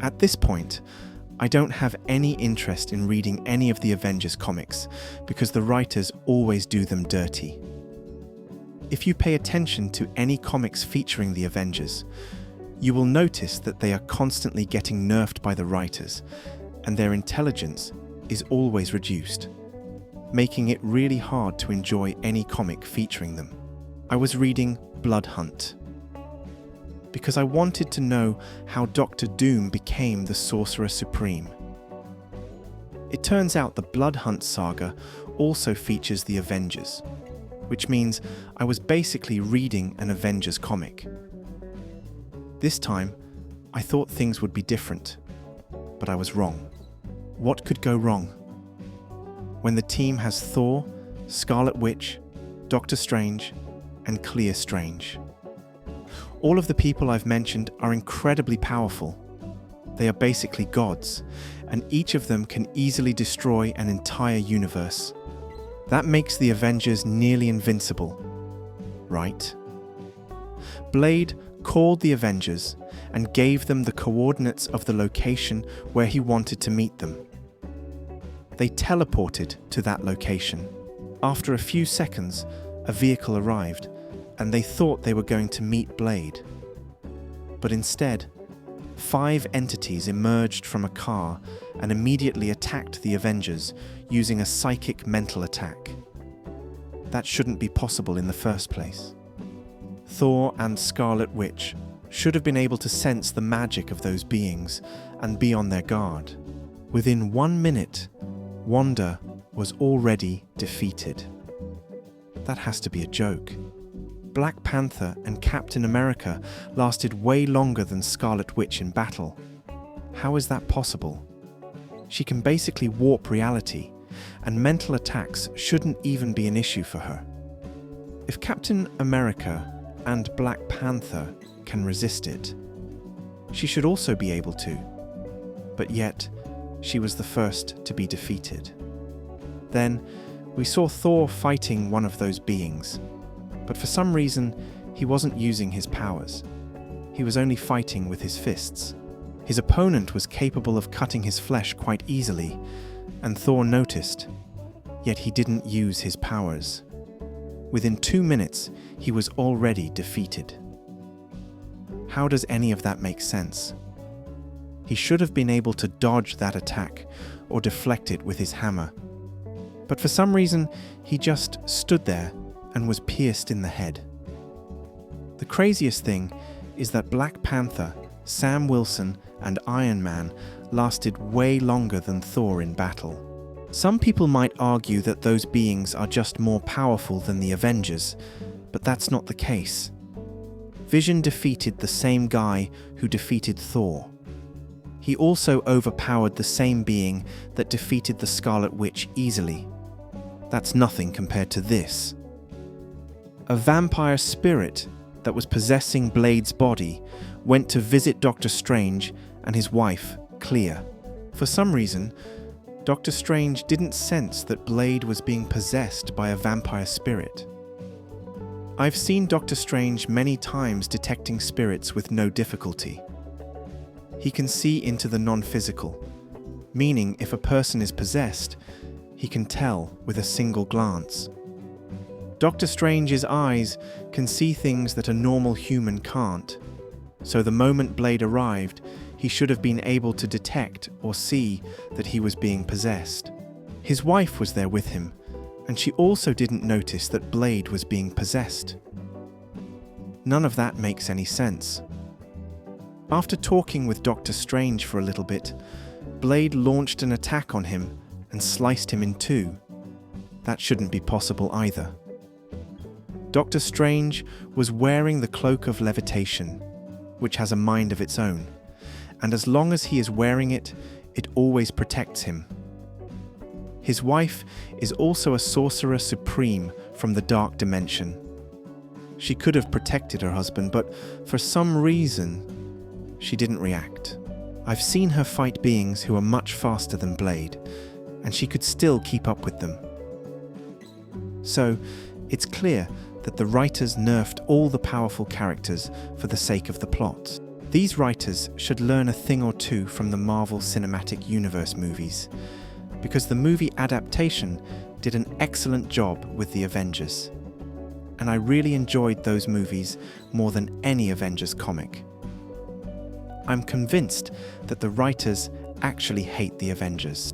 At this point, I don't have any interest in reading any of the Avengers comics because the writers always do them dirty. If you pay attention to any comics featuring the Avengers, you will notice that they are constantly getting nerfed by the writers, and their intelligence is always reduced, making it really hard to enjoy any comic featuring them. I was reading Blood Hunt because I wanted to know how Doctor Doom became the Sorcerer Supreme. It turns out the Blood Hunt saga also features the Avengers, which means I was basically reading an Avengers comic. This time, I thought things would be different, but I was wrong. What could go wrong? When the team has Thor, Scarlet Witch, Doctor Strange, and Clear Strange. All of the people I've mentioned are incredibly powerful. They are basically gods, and each of them can easily destroy an entire universe. That makes the Avengers nearly invincible, right? Blade called the Avengers and gave them the coordinates of the location where he wanted to meet them. They teleported to that location. After a few seconds, a vehicle arrived, and they thought they were going to meet Blade. But instead, 5 entities emerged from a car and immediately attacked the Avengers using a psychic mental attack. That shouldn't be possible in the first place. Thor and Scarlet Witch should have been able to sense the magic of those beings and be on their guard. Within 1 minute, Wanda was already defeated. That has to be a joke. Black Panther and Captain America lasted way longer than Scarlet Witch in battle. How is that possible? She can basically warp reality, and mental attacks shouldn't even be an issue for her. If Captain America and Black Panther can resist it, she should also be able to. But yet, she was the first to be defeated. Then, we saw Thor fighting one of those beings, but for some reason, he wasn't using his powers. He was only fighting with his fists. His opponent was capable of cutting his flesh quite easily, and Thor noticed, yet he didn't use his powers. Within 2 minutes, he was already defeated. How does any of that make sense? He should have been able to dodge that attack or deflect it with his hammer. But for some reason, he just stood there and was pierced in the head. The craziest thing is that Black Panther, Sam Wilson, and Iron Man lasted way longer than Thor in battle. Some people might argue that those beings are just more powerful than the Avengers, but that's not the case. Vision defeated the same guy who defeated Thor. He also overpowered the same being that defeated the Scarlet Witch easily. That's nothing compared to this. A vampire spirit that was possessing Blade's body went to visit Doctor Strange and his wife, Clear. For some reason, Doctor Strange didn't sense that Blade was being possessed by a vampire spirit. I've seen Doctor Strange many times detecting spirits with no difficulty. He can see into the non-physical, meaning if a person is possessed, he can tell with a single glance. Doctor Strange's eyes can see things that a normal human can't, so the moment Blade arrived, he should have been able to detect or see that he was being possessed. His wife was there with him, and she also didn't notice that Blade was being possessed. None of that makes any sense. After talking with Doctor Strange for a little bit, Blade launched an attack on him and sliced him in two. That shouldn't be possible either. Doctor Strange was wearing the Cloak of Levitation, which has a mind of its own, and as long as he is wearing it, it always protects him. His wife is also a sorcerer supreme from the dark dimension. She could have protected her husband, but for some reason, she didn't react. I've seen her fight beings who are much faster than Blade, and she could still keep up with them. So, it's clear that the writers nerfed all the powerful characters for the sake of the plot. These writers should learn a thing or two from the Marvel Cinematic Universe movies, because the movie adaptation did an excellent job with the Avengers. And I really enjoyed those movies more than any Avengers comic. I'm convinced that the writers actually hate the Avengers.